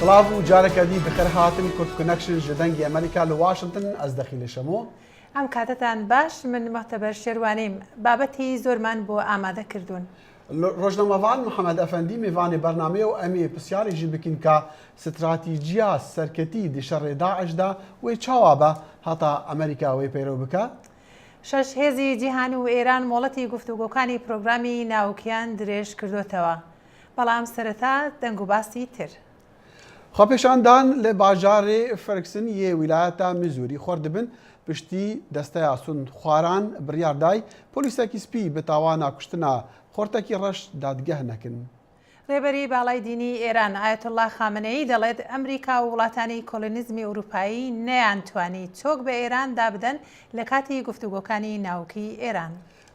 سلااو و جارێکە دی بخێر هاتن کورد کنەکشن ji dengê ئەمریکا li Washington ez dexîlişemo. ئەم کاتتان باش من مەختەبەر شێروانیم بابەتی زۆرمان بۆ ئامادە کردوون. ڕۆژنامەوان محەممەد ئەفەندی میوانی بەرنامەیە و ئەمێ پرسیارێکی بکەین کە ستراتیجیا سەرکەتی دیشەڕێ داعشدا وی چاوا بە هەتا ئەمریکا وی پەیرۆ بکە. شەش هێزی جیهان و ئێران مۆڵەتی گفتوگۆکانی پرۆگرامی ناوکیان درێژ کردوتەوە. بەڵام سەرەتا دەنگ و باسی تر. خۆپێشاندان لە باژارێ فەرکسن یێ ویلایەتە میزوری خۆردبن پشتی دەستەیە سوند خواران بڕیاردای پۆلیسێکی سپی بە تاوانە کوشتنە خۆرتێکی ڕەش دادگەه نەکردن. ڕێبەری باڵای دینی ئێران ئایەتوڵڵا خامنەیی دەڵێت ئەمریکا و وڵاتانی کۆلۆنیزمی ئەوروپایی نەیانتوانی چۆک بە ئێران دابدەن لە کاتی گفتوگۆکانی ناوکی ئێران.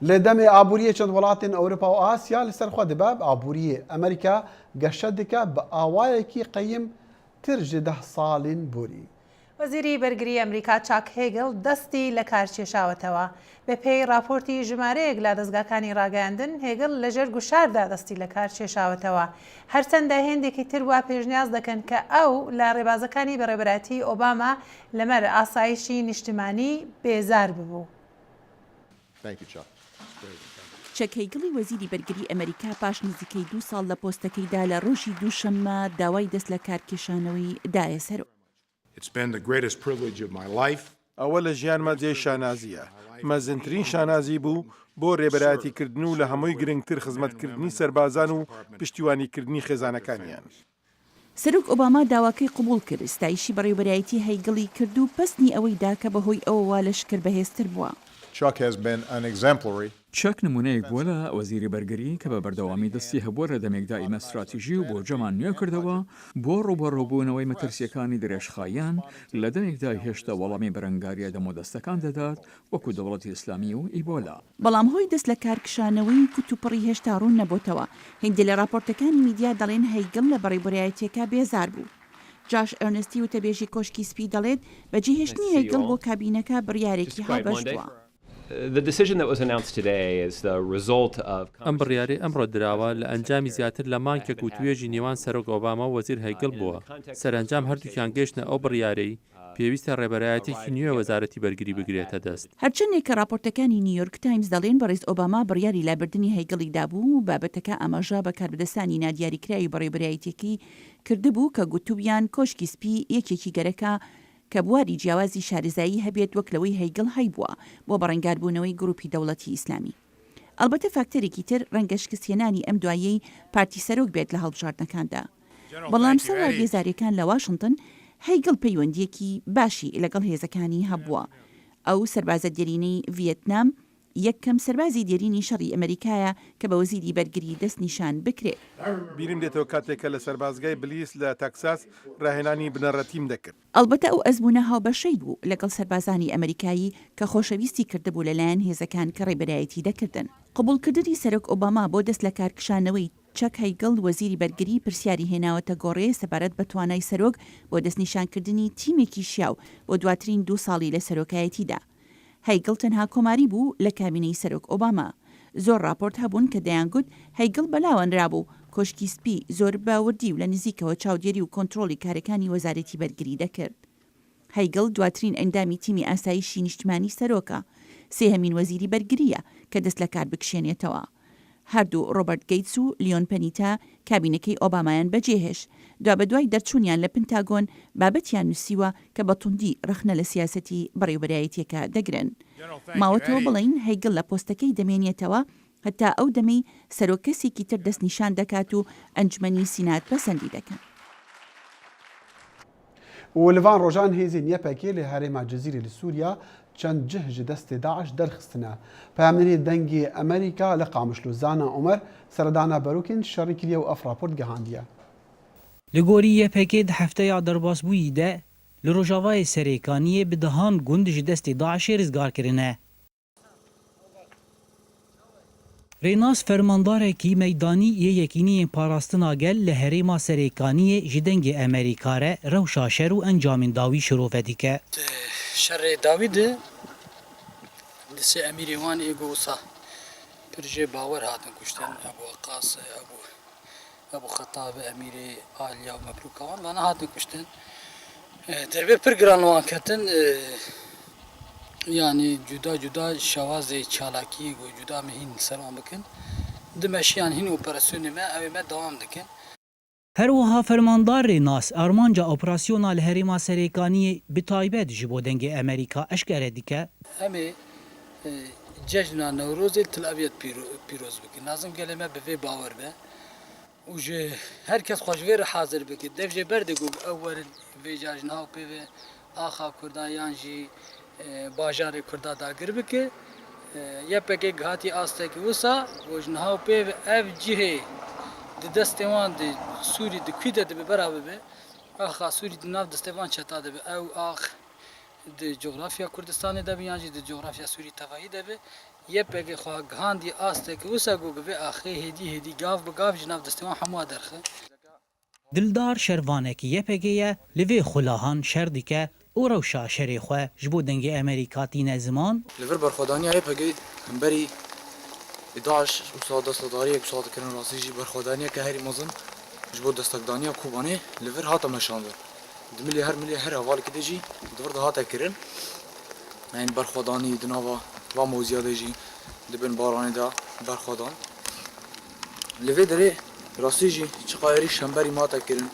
لە دەمێ ئابووریە چەند وڵاتین ئەوروپا و ئاسیا لەسەرخوا دەباب ئابووریە ئەمریکا گەشە دکە بە ئاوایەکی قەیم تر ji 10 ساڵین بووری. وەزیری بەرگری ئەمریکا چاک هێگڵ دەستی لە کار کێشاوەتەوە. بە پێی راپۆرتی ژمارەیەک لە دەستگاکانی ڕاگەاندن هێگڵ لەژێر گوشاردا دەستی لە کار کێشاوەتەوە. هەرچەندە هێندێکی تر وا پێشنیاز دەکەن کە ئەو لە ڕێبازەکانی بەڕێبەراتی ئۆباما لەمەر ئاسایشی نیشتیمانی بێزار ببوو. چەک هێگڵی وەزیری بەرگری ئەمریکا پاش نزیکەی 2 ساڵ لە پۆستەکەیدا لە ڕۆژی دووشەممە داوای دەست لە کارکێشانەوەی دایە سەر. ئەوە لە ژیانمە جێی شانازیە. مەزنترین شانازی بوو بۆ ڕێبەراتیکردن و لە هەمووی گرنگتر خزمەتکردنی سەربازان و پشتیوانیکردنی خێزانەکانیان. سەرۆک ئۆباما داواکەی قبول کرد ستایشی بەڕێوەبەرایەتی هەیگڵی کرد و پستنی ئەوەی دا کە بەهۆی ئەوەوە لەشکر بەهێزتر بووە. چەک نمونەیەک بووە لە وەزیری بەرگری کە بە بەردەوامی دەستی هەبووە لە دەمێکدا ئیمە استراتیژی و بۆ جەمان نوێ کردەوە بۆ ڕوبەڕووبوونەوەی مەترسیەکانی درێژخاییان لە دەمێکدا هێشتا وەڵامی بەرەنگاریە دەمۆدەستەکان دەدات وەکو دەوڵەتی ئیسلامی و ئیبۆلا. بەڵام هۆی دەست لە کارکشانەوەی کوتوپڕی هێشتا ڕوون نەبووتەوە. هێندێک لە راپۆرتەکانی میدیا دەڵێن هەیگڵ لە بەڕێوەبەرایەتیەکە بێزار بوو. جاش ئەرنستی وتەبێژی کۆشکی سپی دەڵێت بەجێهێشتنی هەیگڵ بۆ کابینەکە بڕیارێکی هەڵبەشتووە. ئەم بڕیارەی ئەمڕۆ دراوە لە ئەنجامی زیاتر لە مانکێک و توێژی نێوان سەرۆک ئۆباما و وەزیر هەیگڵ بووە. سەرنجام هەردووکیان گەیشتنە ئەو بڕیارەی پێویستە ڕێبەرایەتێکی نوێ وەزارەتی بەرگری بگرێتە دەست. هەرچەندێک کە راپۆرتەکانی نیویۆرک تایمز دەڵێن بەڕێز ئۆباما بڕیاری لابردنی هەیگڵی دابوو و بابەتەکە ئاماژە بە کاربدەستانی نادیاریکراوی بەڕێبەرایەتێکی کردبوو کە گوتوبیان کۆشکی سپی یەکێکی گەرەکە کە بواری جیاوازی شارەزایی هەبێت وەک لەوەی هەیگڵ هەیبووە بۆ بەڕێنگاربوونەوەی گروپی دەوڵەتی ئیسلامی. ئەلبەتە فاکتەرێکی تر ڕەنگە شکستێنانی ئەم دوایەی پارتی سەرۆک بێت لە هەڵبژاردنەکاندا. بەڵام سەرا بێزاریەکان لە واشنگتن هەیگڵ پەیوەندیەکی باشی لەگەڵ هێزەکانی هەبووە. ئەو سەربازە دێرینەی ڤیەتنام یەکەم سەربازی دێرینی شەڕی ئەمریکایە کە بە وەزیری بەرگری دەست نیشان بکرێت. بیرم دێتەوە کاتێکە لە سەربازگای بلیس لە تەکساس ڕاهێنانی بنەڕەتیم دەکرد. ئەلبەتە ئەو ئەزمونە هاوبەشەی بوو لەگەڵ سەربازانی ئەمریکایی کە خۆشەویستی کردبوو لەلایەن هێزەکان کە ڕێبەرایەتی دەکردن. قبولکردنی سەرۆک ئۆباما بۆ دەست لە کارکشانەوەی چەک هەیگڵ وەزیری بەرگری پرسیاری هێناوەتە گۆڕێ سەبارەت بە توانای سەرۆک بۆ دەستنیشانکردنی تیمێکی شیاو بۆ دواترین 2 ساڵی لە سەرۆکایەتیدا. هەیگڵ تەنها کۆماری بوو لە کابینەی سەرۆک ئۆباما. زۆر راپۆرت هەبوون کە دەیانگوت هەیگڵ بەلاوەنرابوو کۆشکی سپی زۆر باوردی و لە نزیکەوە چاودێری و کۆنتڕۆلی کارەکانی وەزارەتی بەرگری دەکرد. هەیگڵ دواترین ئەندامی تیمی ئاسایشی نیشتمانی سەرۆکە. سێهەمین وەزیری بەرگریە کە دەست لە کار بکشێنێتەوە. هەردوو ڕۆبەرت گەیتس و لیۆن پەنیتا کابینەکەی ئۆبامایان بەجێهێش دوا بە دوای دەرچوونیان لە پنتاگۆن بابەتیان نووسیوە کە بە توندی ڕەخنە لە سیاسەتی بەڕێوەبەرایەتیەکە دەگرن. ماوەتەوە بڵین هەیگڵ لە پۆستەکەی دەمێنێتەوە هەتا ئەو دەمەی سەرۆک کەسێکی تر دەست نیشان دەکات و ئەنجمەنی سینات پەسەندی دەکەن. ولڤان ڕۆژان هێزی نیەپەکێ لە هەرێما جەزیرە لە سووریا چەند جه ji destê Daeş derxistine. Peyamnenê dengê Amerîka li Qamişlûzana Umer seredana berokên şerî kiriye û ev raport gihandiye. Li gorî YPG di hefteya derbasbûyî de li Rojavayê Serêkaniyê bi dihan gund ji destê Daişê rizgar kirine. Rênas fermandarekî meydanî yê yekîniyên parastina gel li herêma Serêkaniyê ji dengê Amerîka re rewşa şer û encamên dawî şirove dike. Şerê dawî de li sê Emirê wan ê gosa pir jê bawer hatin kuştin Ebu Waqas Ebu ابو خطاب امیری عالیا و مبروکان و نه هاتن کشتن دربه پر گران وان کتن yani juda şavazê çalakî û cuda me hîn selam bikin di meşiyan hîn operasyonê me ew ê me dewam dikin. Her wiha fermandarê nas armanca operasyona li herêma serêkaniyê bi taybet ji bo dengê Amerîka eşkere dike. Em ê cejna Newrozê Til Abyad pîroz bikin. Nazim gelê me bi vê bawer be û ji herkes xwe ji vê re hazir bike. Dev jê berdê got ew werin vê cejna û pê vê axa Kurdan yan jî bajarê Kurda dagir bike. Yepekê hatî astekî wisa û ji niha pê ev cihê di destê wan di Sûrî di kwî de dibe beraber be axa Sûrî di nav destê wan çeta dibe ew ax di coğrafya Kurdistanê de be yan jî di coğrafya Sûrî tevahî de be yepekê xwe gihandî astekî wisa got vê axê hêdî gav bi gav ji nav destê wan hemû derxe. Dildar şervanekî YPG ye li vê xulahan şer dike û rewşa şerê xwe ji bo dengê Amerîka tîne ziman. Li vir berxwedaniya YPG hemberî Daesh û destdariyek sal dikirin rastî jî berxwedaniyeke herî mezin ji bo desteklaniya Kobanê li vir hate meşandin. Di milê her hevalekê de jî di vir de hate kirin. Yani berxwedanî di nava va moziyê de jî dibin baranê de berxwedan. Li vê derê rastî jî çiqa êrîş hemberî mate kirin.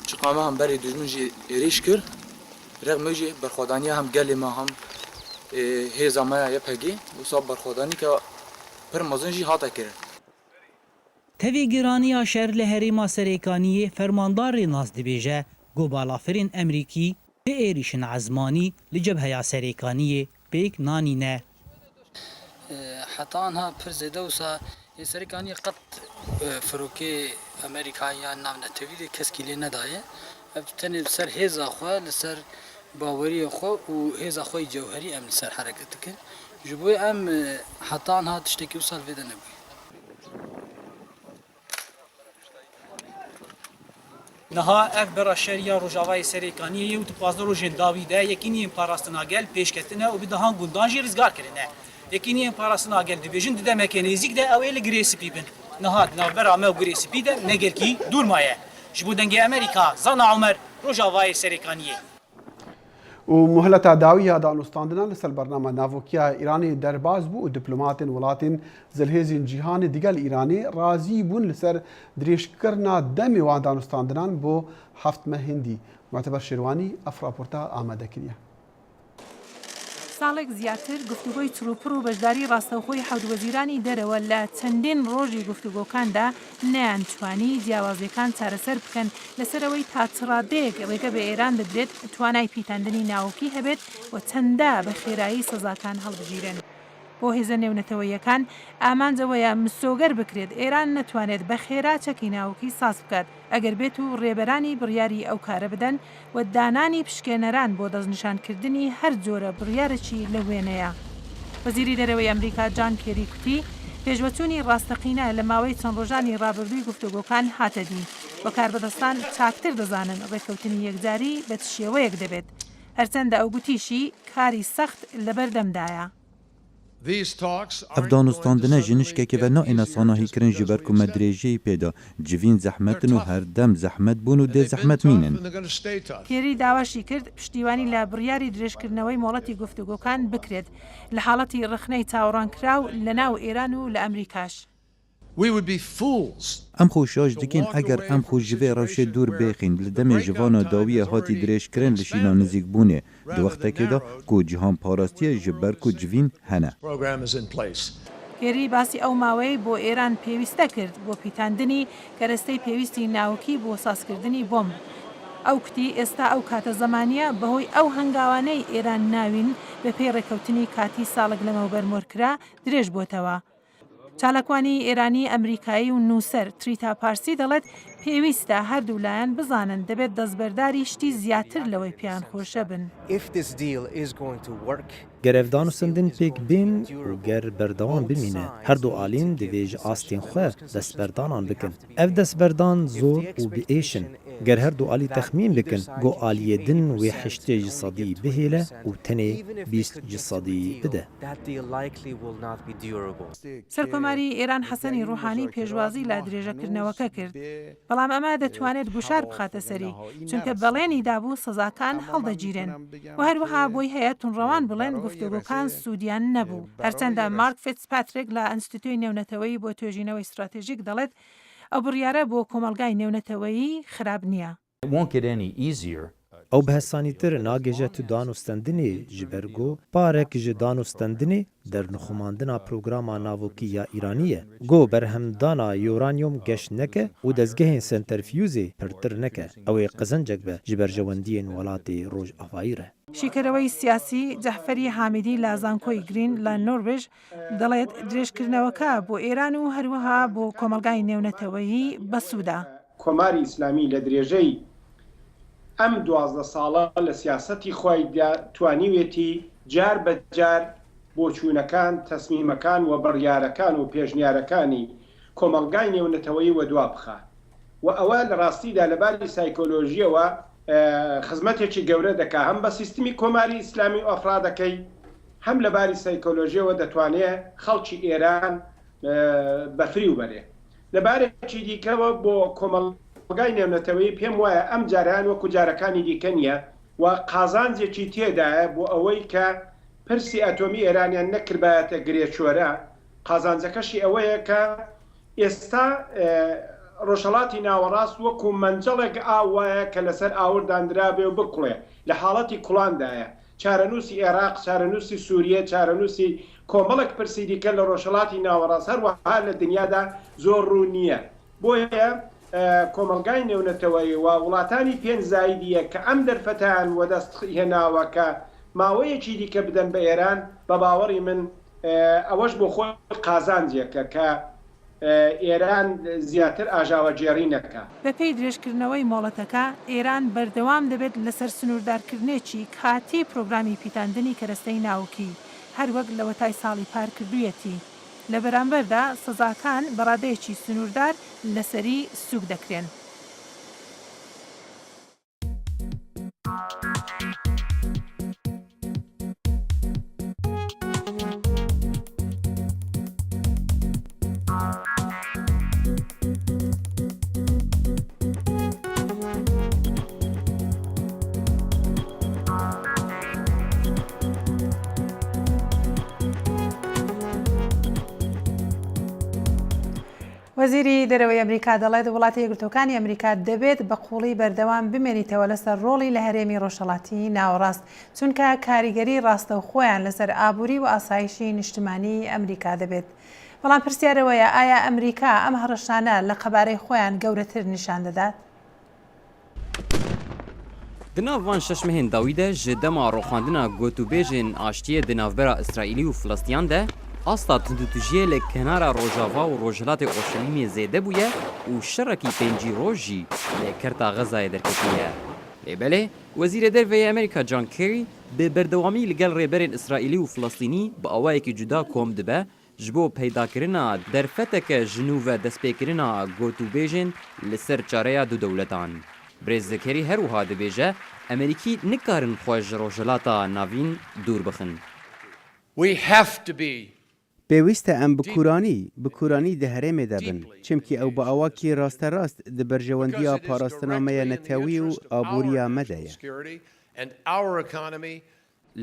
Çiqa me hemberî dijmin jî êrîş kir. Rexme jî berxwedaniya hem gelê me hem hêza me ya YPG wisa berxwedanî ke pir mezin jî hate kirin. Tevê giraniya şer li herêma serêkaniyê fermandarê nas dibêje got balafirên Emerîkî bi êrişin ezmanî li cebheya serêkaniyê pêk nanîne. Heta anha pir zêde wisa ê serêkaniyê qet firokê Amerîkayê nav netewî de keskî lê nedaye. Ev tenê ser hêza xwe li ser baweriyê xwe û hêza xwe cewherî em li ser hereket dikin. Ji bo em heta anha tiştekî wisa li vê de nebûye. Niha ev bera şeriya Rojavayê Serêkaniyê û di pazda rojên dawî de yekîniyên parastina gel pêşketine û bi dihan gundan jî rizgar kirine. Yekîniyên parastina gel dibêjin di demeke nêzik de ew ê li girê spî bin. Niha di navbera me û girê spî de negerkî dûrmaye. Ji bo dengê Amerîka Zana Umer Rojavayê Serêkaniyê. û muhleta dawiya danûstandina li ser bername navokiya Îranê derbas bû û diplomatên welatên zilhêzên cîhanê digel Îranê razî bûn li ser dirêjkirina demê wan danûstandinan bo 7 me Hindî. Muteber Şêrwanî ev raporta amade kiriye. ساڵێک زیاتر گفتوگۆی چروپڕ و بەشداری ڕاستەوخۆی حەوتوەزیرانی دەرەوە لە چەندین ڕۆژی گفتوگۆکاندا نەیانتوانی جیاوازیەکان چارەسەر بکەن لەسەرەوەی تا چڕادەیەک ڕێگە بە ئێران بدرێت توانای پیتاندنی ناوکی هەبێت و چەندە بە خێرایی سەزاکان هەڵبژیرن. بۆ هێزە نێونەتەوەیەکان ئامانجەوەیە مسۆگەر بکرێت ئێران نەتوانێت بە خێرا چەکی ناوکی ساز بکات ئەگەر بێت و ڕێبەرانی بڕیاری ئەو کارە بدەن و دانانی پشکێنەران بۆ دەستنیشانکردنی هەر جۆرە بڕیارێکی لە وێنەیە. وەزیری دەرەوەی ئەمریکا جان کێری کوتی پێشبەچوونی ڕاستەقینە لە ماوەی چەند ڕۆژانی ڕابردووی گفتوگۆکان هاتە دی و کاربەدەستان چاکتر دەزانن ڕێککەوتنی یەکجاری بە شێوەیەک دەبێت هەرچەندە ئەو گوتیشی کاری سەخت لەبەردەمدایە. Ev danûstandine ji nişkekê ve naîne sanahîkirin ji ber ku me dirêjiyê pêda civîn zehmetin û her dem zehmet bûn û dê zehmet mînin. کێری داواشی کرد پشتیوانی لە بڕیاری درێژکردنەوەی مۆڵەتی گفتوگۆکان بکرێت لە حاڵەتی ڕخنەی چاوەڕانکراو لە ناو ئێران و لە ئەمریکاش. Em xweşaj dikin eger em xwe ji vê rewşê dûr bêxîn li demê jivana dawiye hatî dirêjkirin li şîna nizîkbûnê di wextekê de ku cîhan parastiye ji ber ku civîn hene. کێری باسی ئەو ماوەی بۆ ئێران پێویستە کرد بۆ پیتاندنی کەرەستەی پێویستی ناوکی بۆ سازکردنی بۆمب. ئەو کوتی ئێستا ئەو کاتە زەمانیە بەهۆی ئەو هەنگاوانەی ئێران ناوین بە پێی ڕێکەوتنی کاتی ساڵک لەمەوبەر مۆرکرا درێژ بۆتەوە. چالاکوانی ئێرانی ئەمریکایی و نووسەر تریتا پارسی دەڵێت پێویستە هەردوولایەن بزانن دەبێت دەستبەرداری شتی زیاتر لەوەی پیان خۆشە بن. گەرەڤدان و سندن پێک بین و گەر بەردەوام بمینە هەردوو ئالین دەبێ ji astên xwe destberdanan bikin. Ev destberdan zor û biêşin. Ger herdû alî texmîn bikin got aliyê din wê heştê ji sedî bihêle û tenê 20 ji sedî bide. سەرکۆماری ئێران حەسەنی ڕوحانی پێشوازی لە درێژەکردنەوەکە کرد. بەڵام ئەمە دەتوانێت گوشار بخاتە سەری چونکە بەڵێنی دابوو سەزاکان هەڵدەگیرێن و هەروەها بۆی هەیە تونڕەوان بڵێن گفتوگۆکان سوودیان نەبوو. هەرچەندە مارک فیتزپاتریک لە ئەنستیتوی نێونەتەوەی بۆ توێژینەوەی استراتێژیک دەڵێت ئەو بڕیارە بۆ کۆمەلگای نێونەتەوەیی خراپ نییە. Ew behsanîtir nagêje tu danûstendinê ji ber got parek ji danûstendinê dernixumandina programa navokî ya Îranî ye. Got berhemdana uranyum geş neke û dezgehên senterfyûzê pirtir neke. Ew ê qizincek be ji ber jewendiyên welatê Rojavayî re. شیکەرەوەی سیاسی جەحفەری حامدی لە زانکۆی گرین لە نۆروێژ دەڵێت درێژکردنەوەکە بۆ ئێران و هەروەها بۆ کۆمەلگای نێونەتەوەیی بەسوودا. کۆماری ئیسلامی لە درێژەی ئەم 12 ساڵە لە سیاسەتی خۆی توانیوێتی جار بە جار بۆ چوونەکان تەسمیمەکان و بڕیارەکان و پێشنیارەکانی کۆمەلگای نێونەتەوەیی وە دوا بخە و ئەوە لە ڕاستیدا لەباری سایکۆلۆژیەوە خزمەتێکی گەورە دەکا هەم بە سیستمی کۆماری ئیسلامی ئەفرادەکەی هەم لەباری سایکۆلۆژیەوە دەتوانێت خەڵکی ئێران بەفری و بەرێ لەبارێکی دیکەوە بۆ کۆمەلگای نێونەتەوەیی پێم وایە ئەم جاران وەکو جارەکانی دیکە نییە و قازانجێکی تێدایە بۆ ئەوەی کە پرسی ئەتۆمی ئێرانیان نەکردبایەتە گرێچۆرە قازانجەکەشی ئەوەیە کە ئێستا ڕۆژهەڵاتی ناوەڕاست وەکو مەنجەڵێک ئاوایە کە لەسەر ئاورداندرابێ و بکڵێ لە حاڵەتی کوڵاندایە چارەنووسی عێراق چارەنووسی سووریە چارەنووسی کۆمەڵێک پرسی دیکە لە ڕۆژهەڵاتی ناوەڕاست هەروەها لە دنیادا زۆر ڕوو نییە بۆیە کۆمەلگای نێونەتەوەی و وڵاتانی پێنجزایدیە کە ئەم دەرفەتان وەدەست هێناوە کە ماوەیەکی دیکە بدەن بە ئێران بە باوەڕی من ئەوەش بۆ خۆی قازانجێکە کە ئێران زیاتر ئاژاوەجێڕی نەکە. بەپێی درێژکردنەوەی مۆڵەتەکە ئێران بەردەوام دەبێت لەسەر سنووردارکردنێکی کاتی پرۆگرامی پیتاندنی کەرەستەی ناوکی هەروەک لەوە تای ساڵی پار کردوویەتی. لە بەرامبەردا سزاکان بەڕادەیەکی سنووردار لەسەری سوک دەکرێن. وەزیری دەرەوەی ئەمریکا دەڵێت وڵاتی یەکگرتووەکانی ئەمریکا دەبێت بە قوڵی بەردەوام بمێنیتەوە لەسەر ڕۆڵی لە هەرێمی ڕۆژهەڵاتی ناوەڕاست چونکە کاریگەری ڕاستەوخۆیان لەسەر ئابووری و ئاسایشی نیشتیمانی ئەمریکا دەبێت. بەڵام پرسیارەوەیە ئایا ئەمریکا ئەم هەڕەشانە لە قەبارەی خۆیان گەورەتر نیشان دەدات؟ Di nav van şeşmehên dawî de ji dema roxandina gotûbêjên aştiyê di navbera İsraîlî û Filistiyan de asta tundutujiyê li kenara Rojava û Rojhilatê Oşelîmê zêde bûye û şerekî pêncî roj jî lê kerta Xezayê derketiye. Lêbelê Wezîrê Derveyê Amerîka John Kerry bi berdewamî li gel rêberên İsraîlî û Filistînî bi awayekî cuda kom dibe ji bo peydakirina derfeteke ji nû ve destpêkirina gotûbêjên li ser çareya du dewletan. Brêz Kerry her wiha dibêje Amerîkî nikarin xwe ji rojhilata navîn dûr bixin. We have to be پێویستە ئەم بکورانی di herêmê de bin çimkî ew bi awakî rasterast di berjewendiya parastenameya netewî û aboriya me de ye.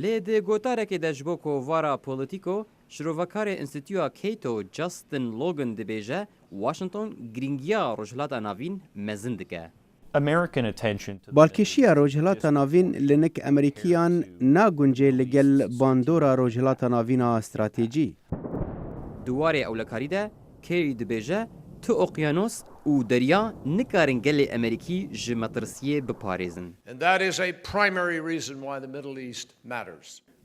Lê di gotarekê de ji bo kovara polîtîko şirovekarê Înstitûya Cato Justin Logan dibêje Washington giringiya rojhilata navîn mezin dike. Balkêşiya rojhilata navîn li nik Emerîkiyan nagunce li gel bandora rojhilata navîna stratêjî. Duwarê ewlekarî de Kerry dibêje tu okyanos û derya nikarin gelê Amerîkî ji metirsiyê biparêzin.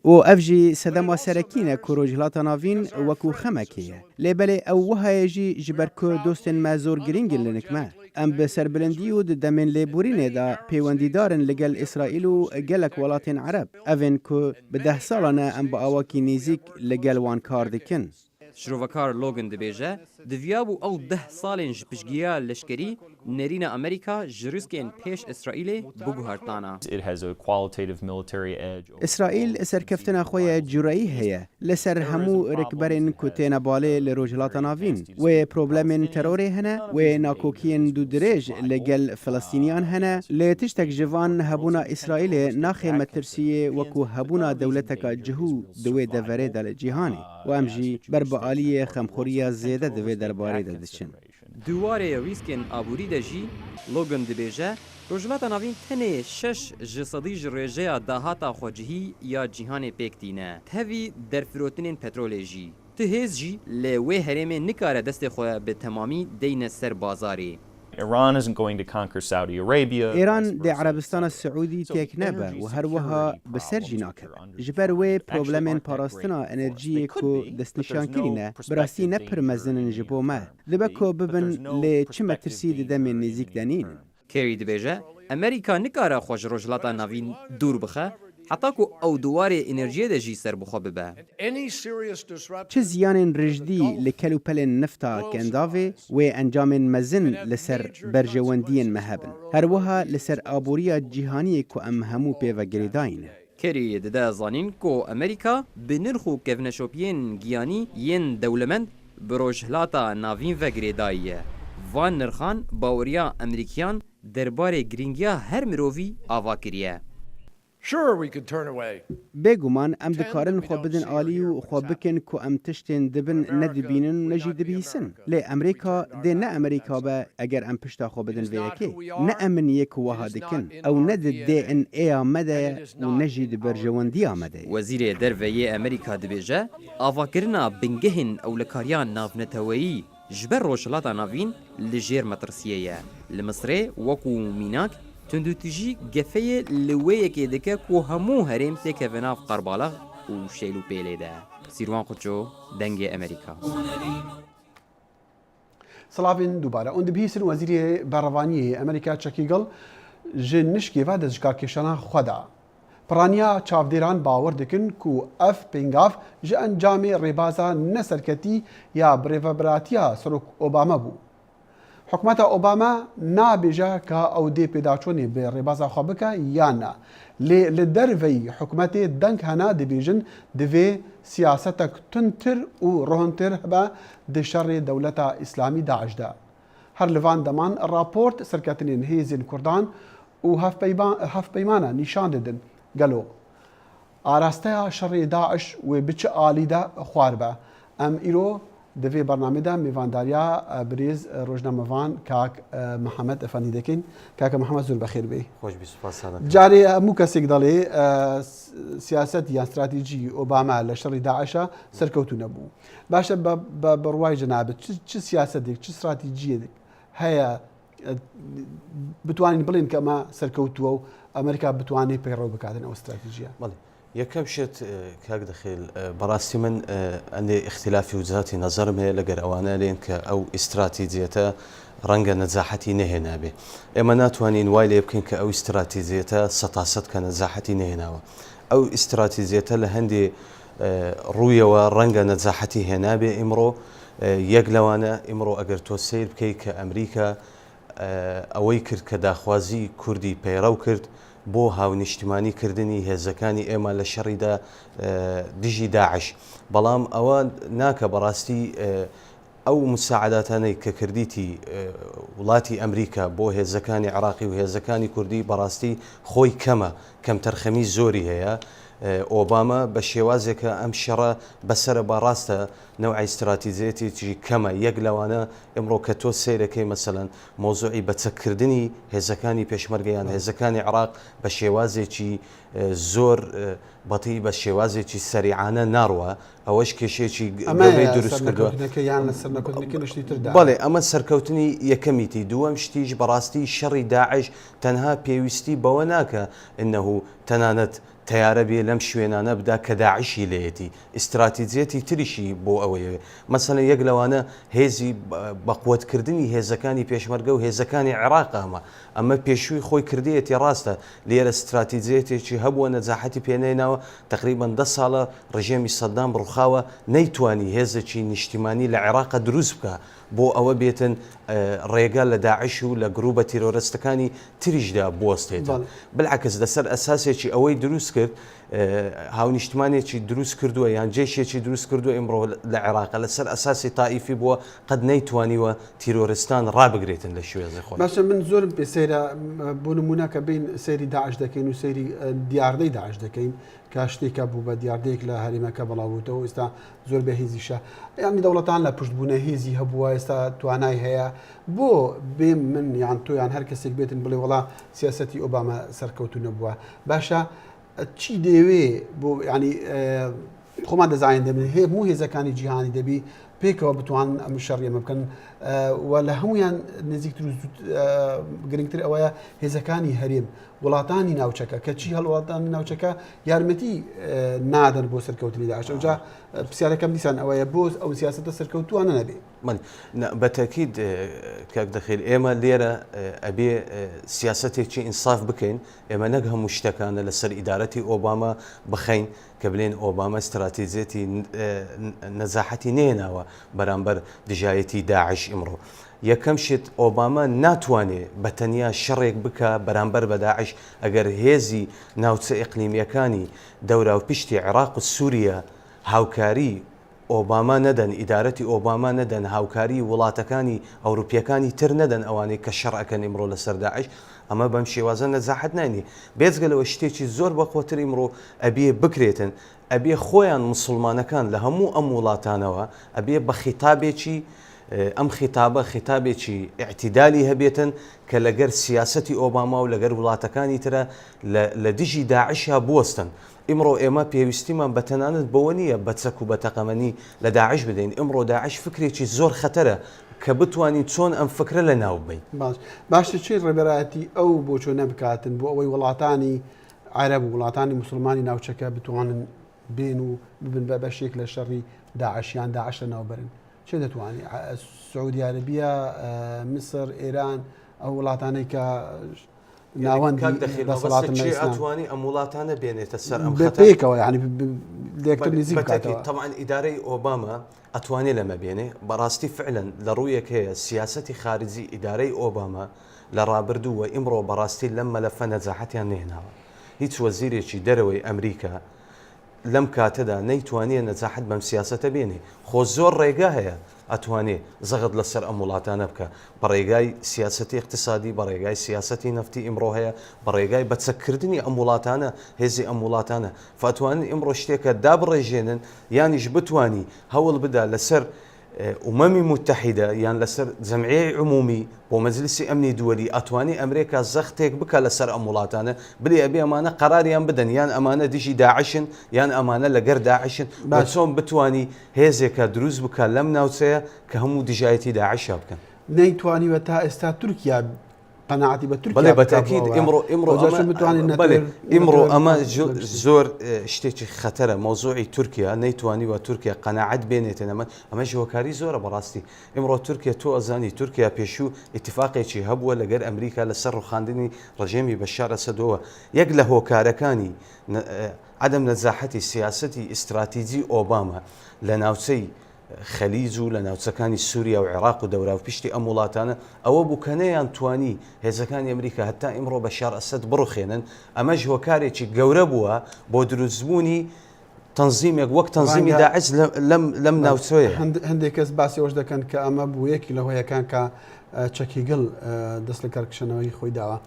û ev jî sedema serekî ne ku rojhilata navîn wekû xemekê ye. Lêbelê ew wihayê jî ji ber ku dostên me zor giringin li nik me. ئەم بەسەربلندی و دەمێن لێبورینێدا پەیوەندیدارن لەگەل ئیسرائیل و گەلک وڵاتین عرب ئەڤێن کو بە 10 ساڵانە ئەم بە ئاواکی نزیک لەگەل وان کار دکن. شرۆڤەکار لۆگن دەبێژە دڤیا بوو ئەو 10 ساڵێن ji piştgiya leşkerî nêrîna Amerîka ji riskên pêş İsraîlê biguhertana. ئیسرائیل سەرکەفتنا خۆیە جوورایی هەیە لەسەر هەموو ڕێکبەرێن کو تێنە باڵێ لە ڕۆژهڵاتە ناوین وێ پرۆبلەمên تەرۆرێ هەنە وێ ناکۆکیên دوو درێژ لەگەل فلەستینیان هەنە لێ تشتێک ژڤان هەبوونا ئیسرائیلێ ناخێمە ترسیە وەکو هەبوونا دەولەتەکە جهوو دوێ دەڤەرێدا لە جیهانی و ئەم ژی بەر بە عالیە خەمخۆریە زێدە دەوێ دەربارەیدا دەچن. دووارێ ریسکên aborî de jî Logan dibêje rojhilata navîn tenê 6 ji sedî ji rêjeya dahata xwecihî ya cîhanê pêk tîne. Tevî derfirotinên petrolê jî. Ti hêz jî lê wê herêmê nikare destê xwe bi temamî deyne ser bazarê. ئێران دێ عەرەبستانە سعودی تێک نەبە و هەروەها بەسەرجی ناکەوێت ji ber wê problemên parastina enerjiyê ku destnîşankirîne bi rastî nepirmezinin ji bo me dibe ku bibin lê çi metirsî di demên nêzik de nînin. Kerry dibêje Amerîka nikare xwe ji rojhilata navîn dûr bixe heta ku ew duwarê enerjiyê de jî serbixwe bibe. Çi ziyanên rijdî li kelûpelên nifta kendavê wê encamên mezin li ser berjewendiyên me hebin. Herwiha li ser aboriya cîhaniyê ku em hemû pêvegirêdayîn. Kerry dide zanîn ku Amerîka bi nirx û kevneşopiyên giyanî yên dewlemend bi rojhilata navîn vegirêdayî ye. Van nirxan baweriya Amerîkiyan derbarê giringiya her mirovî ava kiriye. بێگومان ئەم دikarin xwe bidin alî û xwe bikin ku em tiştên dibin nedibînin ne jî dibîsin. Lê Amerîka dê ne Amerîka be eger em pişta xwe bidin vê yekê. Ne emin yê ku wiha dikin. Ew ne di DNA me de ye û ne jî di berjewendiya me de ye. Wezîrê derveyê Amerîka dibêje avakirina bingehên ewlekariya navneteweyî ji ber rojhilata navîn li jêr metirsiyê ye. Li Misrê wekû mînak tundûtijî gefeyê li wê yekê dike ku hemû herêm têkeve nav Qerbalax û Şêlûpêlê de. Sîrwan Quço, Dengê Amerîka. Silavên dubare û dibihîstin Wezîrê Berhevaniyê Amerîka Çekîgil ji nişkê ve dest ji karkêşana xwe da. Piraniya çavdêran bawer dikin ku ev pêngav ji encamê rêbaza neserketî ya birêvebiratiya Serok Obama bû. Hikûmeta Obama nabêje ka ew dê pêdaçûnê bi rêbaza xwe bike yan na. Lê li derveyî hikûmetê deng hene dibêjin divê siyasetek tundtir û rohintir hebe di şerê dewleta İslamî Daeş de. Her li van deman raport serketinên hêzên Kurdan û hevpeymana nîşan didin gelo. Arasteya şerê Daeş wê bi çi alî de xwar be. Em îro divê bernameda mêvandariya birêz rojnamevan kak Mihemed Efendî dikin. Kaka Mihemed zûr bexêr bê. Carê hemû kesek dalê siyaset yan stratejî Obama li şerê Daeşa serkewtû nebû. Baş e bi rway cenabet çi siyasetek çi stratejiyek heye bitwanîn bilên ke me serkewtû û Amerîka bitwanê peyro bikatin ew stratejiya. یەکەم شێت کاک دەخێل بەڕاستی من ئەندێ اختلافی وجهاتی نەزەرم هەیە لەگەر ئەوانە لێن کە ئەو ئیستراتیجیەتە ڕەنگە نەجاحەتی نەهێنابێ. ئێمە ناتوانین وای لێ بکەین کە ئەو ئیستراتیجیەتە 100% کە نەجاحەتی نەهێناوە. ئەو ئیستراتیجیەتە لە هەندێ ڕوویەوە ڕەنگە نەجاحەتی هێنابێ ئیمڕۆ یەک لەوانە ئیمڕۆ ئەگەر تۆ سیر بکەیت کە ئەمریکا ئەوەی کرد کە داخوازی کوردی پەیڕەو کرد بۆ هاونیشتیمانیکردنی هێزەکانی ئێمە لە شەڕیدا دژی داعش. بەڵام ئەوە ناکە بەڕاستی ئەو مساعداتانەی کە کردیتی وڵاتی ئەمریکا بۆ هێزەکانی عراقی و هێزەکانی کوردی بەڕاستی خۆی کەمە کەم تەرخەمی زۆری هەیە. ئۆباما بە شێوازێکە ئەم شەڕە بەسرە بەڕاستە نەوعی استراتیزیەتێکی کەمە. یەک لەوانە ئەمڕۆ کە تۆ سیرەکەی مەسەلەن مۆزوعی بەچەکردنی هێزەکانی پێشمەرگەیان هێزەکانی عراق بە شێوازێکی زۆر بەتی بە شێوازێکی سەریعانە ناڕوە ئەوەش کێشێکی دروست کردووە. بەڵێ ئەمە سەرکەوتنی یەکەمیتی دووەم شتیش بەڕاستی شەڕی داعش تەنها پێویستی بەوە ناکە ئنەهوو تەنانەت تیارە بێ لەم شوێنانە بدا کە داعشی لێتی ئیستراتیزیەتی تریشی بۆ ئەوەیە مەسەلەن یەک لەوانە هێزی بەقوتکردنی هێزەکانی پێشمەرگە و هێزەکانی عێراقامە ئەمە پێشووی خۆی کردیەتی ڕاستە لێرە استراتیزیەتێکی هەبووە نەجاحەتی پێنێناوە تقریبان 10 ساڵە ڕژێمی سەدام ڕووخاوە نەیتوانی هێزێکی نیشتیمانی لە عێراق دروست بکە بۆ ئەوە بێتن ڕێگە لە داعش و لە گروپە تیرۆرستەکانی تریشدا بوەستێت بالعکس لەسەر ئەساسێکی ئەوەی دروست کرد هاونیشتمانێکی دروست کردووە یان جێشێکی دروست کردووە ئمڕۆ لە عێراق لەسەر ئەساسی تائیفی بووە قەت نەیتوانیوە تیرۆرستان ڕابگرێتن لە شوێنی خۆی باشە من زۆرم پێ سەیرە بۆ نمونە کە بین سەیری داعش دەکەین و سەیری دیاردەی داعش دەکەین کە شتێکە بوو بە دیاردەیەک لە هەرێمەکە بەڵاوبووتەوە ئێستا زۆر بە هێزیشە یانی دەوڵەتان لە پشتبوونە هێزی هەبووە ئێستا توانای هەیە بۆ بێ من یان تۆ یان هەر کەسێک بێتن بڵێ وڵا سیاسەتی ئۆباما سەرکەوتو نەبووە باشە چی دەوێ بۆ ینی خۆمان دەزانین دەبێت هەموو هێزەکانی جیهانی دەبی پێکەوە بتوان ئەم شەڕێمە بکەن و لە هەمویان نزیکتر و گرنگتر ئەوەیە هێزەکانی هەرێم وڵاتانی ناوچەکە کە چی هەڵوڵاتانی ناوچەکە یارمەتی نادەن بۆ سەرکەوتنی داعش ئەوجا پرسیارەکەم دیسان ئەوەیە بۆ ئەو سیاسەتە سەرکەوتووانە نەبێ بەتەکید کاک دەخیل ئێمە لێرە ئەبێ سیاسەتێکی ئینساف بکەین ئێمە نەک هەموو شتەکانە لەسەر ئیدارەتی ئۆباما بخەین کە بڵێن ئۆباما استراتیزیەتی نەزاحەتی نێناوە بەرامبەر دژایەتی داعش ئمڕۆ یەکەم شت ئۆباما ناتوانێت بە تەنیا شەڕێک بکە بەرامبەر بە داعش ئەگەر هێزی ناوچە ئیقلیمیەکانی دەورا و پشتی عێراق و سووریا هاوکاری ئۆباما نەدەن ئیدارەتی ئۆباما نەدەن هاوکاری وڵاتەکانی ئەوروپیەکانی تر نەدەن ئەوانەی کە شەڕەکەن ئمڕۆ لەسەر داعش ئەمە بەم شێوازە نەزاحەت نانی بێجگەلەوە شتێکی زۆر بەخۆتر ئمڕۆ ئەبێ بکرێتن ئەبێ خۆیان مسلمانەکان لە هەموو ئەم وڵاتانەوە ئەبێ بە خیتابێکی ئەم خیتابێکی ئاعتیدالی هەبێتن کە لەگەر سیاسەتی ئۆباما و لەگەر وڵاتەکانی ترە لە دژی داعشیا بوەستن ئمڕۆ ئێمە پێویستیمان بە تەنانەت بەوە نییە بە چەک و بە تەقەمەنی لە داعش بدەین ئمڕۆ داعش فکرێکی زۆر خەتەرە کە بتوانین چۆن ئەم فکرە لە ناو بین باشە چی ڕێبەرایەتی ئەو بۆ چۆن نەبکاتن بۆ ئەوەی وڵاتانی عەرەب و وڵاتانی مسلمانی ناوچەکە بتوانن بێن و ببن بە بەشێک لە شەڕی داعشیان داعش لە ناوبەرن چێ دەتوانێت سعودی عەرەبیە مسر ئێران ئەو وڵاتانەی کە ناوەندی دەسەڵاتن ئەتوانی ئەم وڵاتانە بێنێتە سەر ئەم پێکەوە ینی لێکتر نزیک بکاتەوە تەمان ئیدارەی ئۆباما ئەتوانێت لەمە بێنێ بەڕاستی فعلەن لە ڕوویەک هەیە سیاسەتی خارجی ئیدارەی ئۆباما لە ڕابردووە ئیمڕۆ بەڕاستی لەم مەلەفە نەجاحەتیان نێناوە هیچ وەزیرێکی دەرەوەی ئەمریکا لەم کاتەدا نەیتوانێت نەجاحەت بەم سیاسەتە بێنێ خۆ زۆر ڕێگا هەیە ئەتوانێت زەغت لەسەر ئەم وڵاتانە بکە بە ڕێگای سیاسەتی اقتصادی بە ڕێگای سیاسەتی نفتی ئیمڕۆ هەیە بە ڕێگای بەچەکردنی ئەم وڵاتانە هێزی ئەم وڵاتانە فاتوانن ئیمڕۆ شتێکە دابڕێژێنن یانیش بتانی هەوڵ بدا لەسەر ئومەمی متحیدە یان لەسەر جەمعیەی عمومی بۆ مەجلیسی ئەمنی دووەلی ئەتوانی ئەمریکا زەختێک بکە لەسەر ئەم وڵاتانە بڵێ ئەبێ ئەمانە قەراریان بدەن یان ئەمانە دژی داعشن یان ئەمانە لەگەر داعشن بە چۆن بتانی هێزێکە دروست بکە لەم ناوچەیە کە هەموو دژایەتی داعشا بکەن نەیتوانیوە تا ئێستا تورکیا قەناعەتی بە تورکیا بەڵێ بەتاکید ئیمڕۆ ئەمە زۆر شتێکی خەتەرە مۆزوعی تورکیا نەیتوانیوە تورکیا قەناعەت بێنێتێن ئەمە ژۆکاری زۆرە بەڕاستی ئیمڕۆ تورکیا تۆ ئەزانی تورکیا پێشوو ئیتفاقێکی هەبووە لەگەر ئەمریکا لەسەر ڕوخاندنی ڕژێمی بەشار ئەسەدەوە یەک لە هۆکارەکانی عدەم نەجاحەتی سیاسەتی ئیستراتیجی ئۆباما لە ناوچەی خەلیج و لە ناوچەکانی سووریا و عێراق و دەورا و پشتی ئەم وڵاتانە ئەوە بووکەنەیان توانی هێزەکانی ئەمریکا هەتا ئیمڕۆ بەشار ئەسەد بڕوخێنن ئەمەش هۆکارێکی گەورە بووە بۆ دروستبوونی تەنزیمێک وەک تەنزیمی داعش لەم ناوچەیە هەندێک کەس باسی ئەوش دەکەن کە ئەمە بوو یەکی لە هۆیەکان کە چەکیگەڵ دەست لە کارکشانەوەی خۆی داوە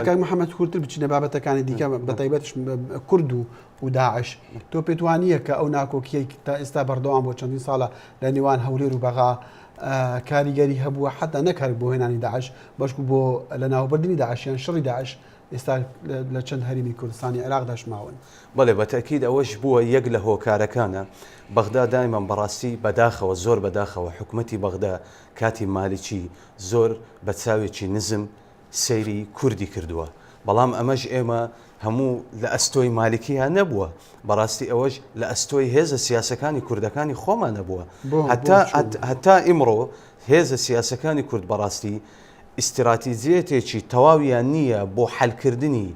کاک محەممەد کورتتر بچینە بابەتەکانی دیکە بەتایبەتش کورد و داعش تۆ پێتوانیە کە ئەو ناکۆکیەی تا ئێستا بەردەوام بۆ چەندین ساڵە لە نێوان هەولێر و بەغا کاریگەری هەبووە حتا نەکار بۆ هێنانی داعش بەشکو بۆ لە ناوبردننی داعشیان شڕی داعش ئێستا لە چەند هەرمی کوردستانی عێراقداش ماون بەڵێ بەتەکید ئەوەش بووە یەک لە هۆکارەکانە بەغدا دایمان بەڕاستی بەداخەوە زۆر بەداخەوە حکوومەتی بەغدا کاتی مالیکی زۆر بە چاوێکی نزم سەیری کوردی کردووە بەڵام ئەمەش ئێمە هەموو لە ئەستۆی مالکیان نەبووە بەڕاستی ئەوەش لە ئەستۆی هێزە سیاسەکانی کوردەکانی خۆمان نەبووە هەتا ئیمڕۆ هێزە سیاسەکانی کورد بەڕاستی ئیستراتیجیەتێکی تەواویان نییە بۆ حەلکردنی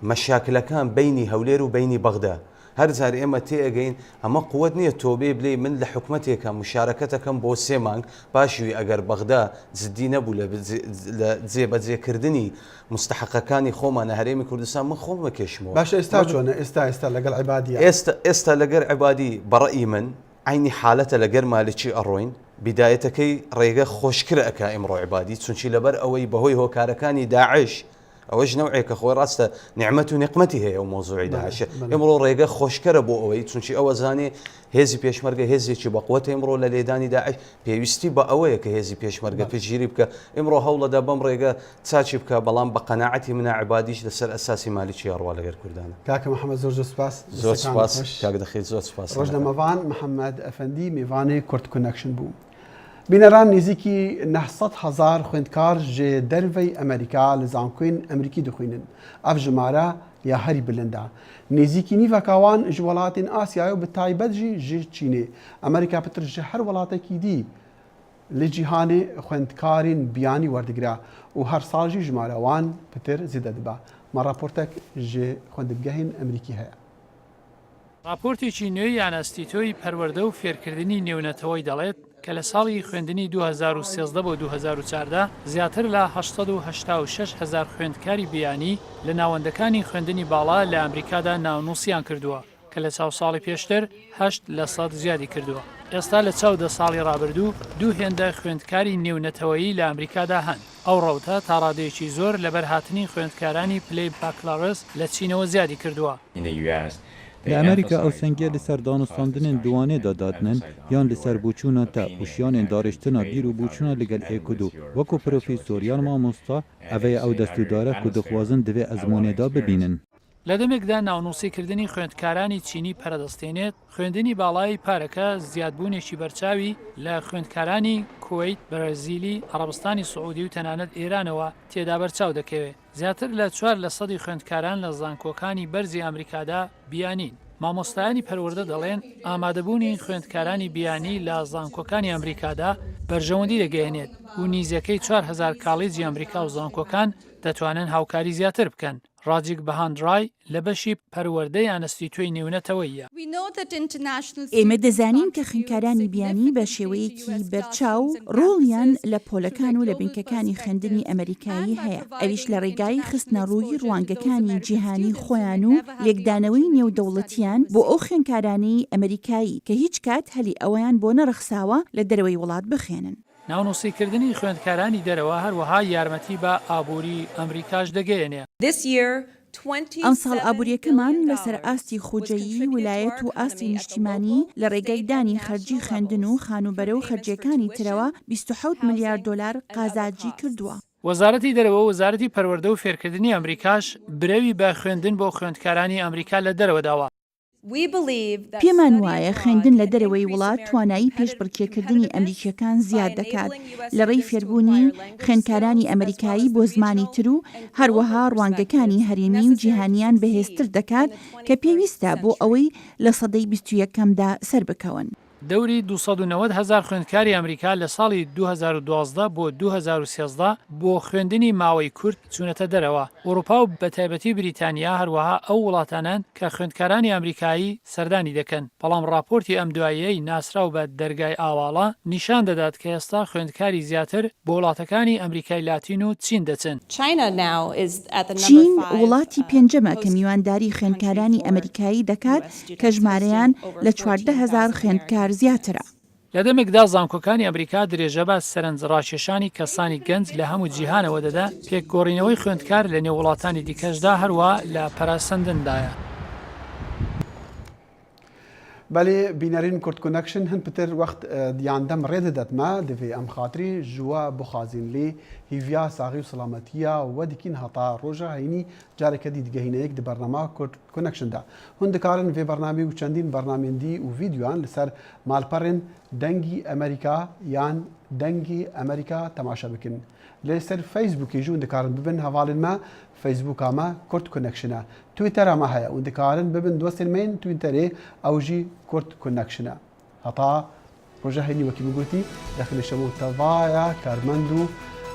مەشاکلەکان بینی هەولێر و بینی بەغدا هەر جار ئێمە تێئەگەین ئەمە قووەت نییە تۆبێ بڵێ من لە حکوومەتێکە مشارەکەتەکەم بۆ 3 مانگ پاشوی ئەگەر بەغدا جددی نەبوو لە جێبەجێکردنی مستحقەکانی خۆمانە هەرێمی کوردستان من خۆم بکێشمەوە باش ئێستا چۆنە ئێستا لەگەڵ عیبادی ئێستا لەگەر عیبادی بەڕەئی من عینی حالەتە لەگەر مالکی ئەڕۆین بدایەتەکەی ڕێگە خۆشکرە ئەکا ئیمڕۆ عیبادی چونچی لەبەر ئەوەی بەهۆی هۆکارەکانی داعش ئەوەش نەوعێکە خۆی ڕاستە نعمەت و نقمەتی هەیە و مۆزوعی داعشە ئەمڕۆ ڕێگە خۆشکەرە بۆ ئەوەی چونچی ئەوە زانێ هێزی پێشمەرگە هێزێکی بەقوەت ئمڕۆ لە لێدانی داعش پێویستی بە ئەوەیە کە هێزی پێشمەرگە پێگیری بکە ئمڕۆ هەوڵەدا بەم ڕێگە چاچی بکە بەڵام بە قەناعەتی منە عیبادیش لەسەر ئەساسی مالیکی ئەڕوا لەگەر کوردانە کاکە محەممەد زۆر سپاس زۆر سپاس کاک دەخێت زۆر سپاس ڕۆژنەمەوان محەممەد ئەفەندی میوانەی کورد کۆنەکشن بوو بینەران نزیکی 900,000 خوێندکار ژێ دەرڤەی ئەمریکا لە زانکۆین ئەمریکی دەخوێنن ئەف ژمارە یا هەری بلندا نزیکی نیڤەکاوان ژ وڵاتین ئاسیای و بە تایبەت ژی ژێ چینێ ئەمریکا پتر ژە هەر وڵاتێکی دی لە جیهانێ خوێندکارین بیانی وەردەگرا و هەر ساڵژی ژمارەوان پتر زیدە دەبا مە راپۆرتێک ژێ خوێندبگەهین ئەمریکی هەیە راپۆرتێکی نوێی یانەستیتۆی پەروەردە و فێرکردنی نێونەتەوەی دەڵێت کە لە ساڵی خوێندنی 2013 بۆ 2014 زیاتر لە 886,000 خوێندکاری بیانی لە ناوەندەکانی خوێندنی باڵا لە ئەمریکادا ناونووسیان کردووە کە لە چاو ساڵی پێشتر 8% زیادی کردووە. ئێستا لە چاو 10 ساڵی ڕابردوو دوو هێندە خوێندکاری نێونەتەوەیی لە ئەمریکادا هەن. ئەو ڕەوتە تا ڕادەیەکی زۆر لەبەر هاتنی خوێندکارانی پلەی باکلاڕس لە چینەوە زیادی کردووە. لە ئەمریکا ئەو سەنگە لەسەر دانوستاندنên دوانێدا دادنن یان لەسەر بوچوونە تا وشیانên داڕشتنا بیر و بوچوونە لەگەل ئێکودو وەکو پرۆفیسۆریان مامۆستا ئەvەیە ئەو دەستوردارە ku dixwazin divê ezmonêda bibînin. لە دەمێکدا ناونووسیکردنی خوێندکارانی چینی پەردەستێنێت خوێندنی باڵای پارەکە زیادبوونێکی بەرچاوی لە خوێندکارانی کویت بەرزیلی عربستانی سعودی و تەنانەت ئێرانەوە تێدا بەرچاو دەکەوێت زیاتر لە 4% خوێندکاران لە زانکۆکانی بەرزی ئەمریکادا بیانین. مامۆستایانی پەروەردە دەڵێن ئامادەبوونی خوێندکارانی بیانی لە زانکۆکانی ئەمریکادا بەرژەوەندی دەگەێنێت و نیزەکەی 4,000 کاڵیجی ئەمریکا و زانکۆکان دەتوانن هاوکاری زیاتر بکەن. ڕاجیک بەهاندڕای لە بەشی پەروەردەی یانەستیتۆی نێونەتەوەیە. ئێمە دەزانین کە خوێندکارانی بیانی بە شێوەیەکی بەرچاو ڕۆڵیان لە پۆلەکان و لە بنکەکانی خوێندنی ئەمریکایی هەیە ئەویش لە ڕێگای خستنە ڕووی ڕوانگەکانی جیهانی خۆیان و یەکدانەوەی نێودەوڵەتیان بۆ ئەو خوێندکارانی ئەمریکایی کە هیچ کات هەلی ئەویان بۆ نەرەخساوە لە دەرەوەی وڵات بخێنن. ناونووسیکردنی خوێندکارانی دەرەوە هەروەها یارمەتی بە ئابووری ئەمریکاش دەگەێنێ. ئەم ساڵ ئابوووریەکەمان لەسەر ئاستی خوجەیی ویلایەت و ئاستی نیشتیمانی لە ڕێگەی دانی خەرجی خوێندن و خانوبەرە و خەرجیەکانی ترەوە 27 ملیار دلار قازاجی کردووە. وەزارەتی دەرەوە وەزارەتی پەروەردە و فێرکردنی ئەمریکاش برەوی بە خوێندن بۆ خوێندکارانی ئەمریکا لە دەرەوەداوە. پێمان وایە خوێندن لە دەرەوەی وڵات توانایی پێشبڕکێکردنی ئەمریکیەکان زیاد دەکات لە ڕێی فێربوونی خوێندکارانی ئەمریکایی بۆ زمانی تر و هەروەها ڕوانگەکانی هەرێمی و جیهانیان بەهێزتر دەکات کە پێویستە بۆ ئەوەی لە سەدەی 21ەمدا سەر بکەون. دەوری 290,000 خوێندکاری ئەمریکا لە ساڵی 2012 بۆ 2013 بۆ خوێندنی ماوەی کورد چوونەتە دەرەوە. ئەوروپا و بەتایبەتی بریتانیا هەروەها ئەو وڵاتانان کە خوێندکارانی ئەمریکایی سەردانی دەکەن. بەڵام راپۆرتی ئەم دواییەی ناسراو بە دەرگای ئاواڵە نیشان دەدات کە ئێستا خوێندکاری زیاتر بۆ وڵاتەکانی ئەمریکای لاتین و چین دەچن. چین وڵاتی پێنجەمە کە میوانداری خوێندکارانی ئەمریکایی دەکات کە ژمارەیان لە 14,000 خوێندکار زیاترە. لە دەمێکدا زانکۆکانی ئەمریکا درێژە بە سەرنجڕاکێشانی کەسانی گەنج لە هەموو جیهانەوە دەدا پێکگۆڕینەوەی خوێندکار لە نێو وڵاتانی دیکەشدا هەروە لە پەراسەندندایە. بەڵێ بینەرین کورد کۆنەکشن هەن پتر وەخت دیاندەم ڕێدەدەتمە دەوێ ئەم خاتری ژوە بخوازین لێ هیڤیا ساغی و سەلامەتیە و دیکین هەتا ڕۆژە هەینی جارێکە دیدگەهینەیەک دی بەرنامە کورد کۆنەکشندا هەن دەکارن وێ بەرنامی و چەندین بەرنامێندی و ڤیددیوان لەسەر مالپەڕێن دەنگی ئەمریکا یان دەنگی ئەمریکا تەماشا بکن لەسەر فەیسبووکی ژوون دەکارن ببن هەواڵن ما فەیسبووکامە کورت کۆنەکشنە تویتەرەمە هەیە و دەکارن ببن دۆستێنمەین تویتەرێ ئەوژی کورت کۆنەکشنە هەتا ڕۆژە هەینی وەکی بگوتی دەخلشەوە تەڤایە کارمەند و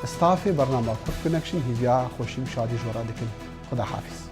استافی بەرنامە کورت کۆنەکشن هیویا خۆشی شادی ژۆرا دەکەن خدا حافظ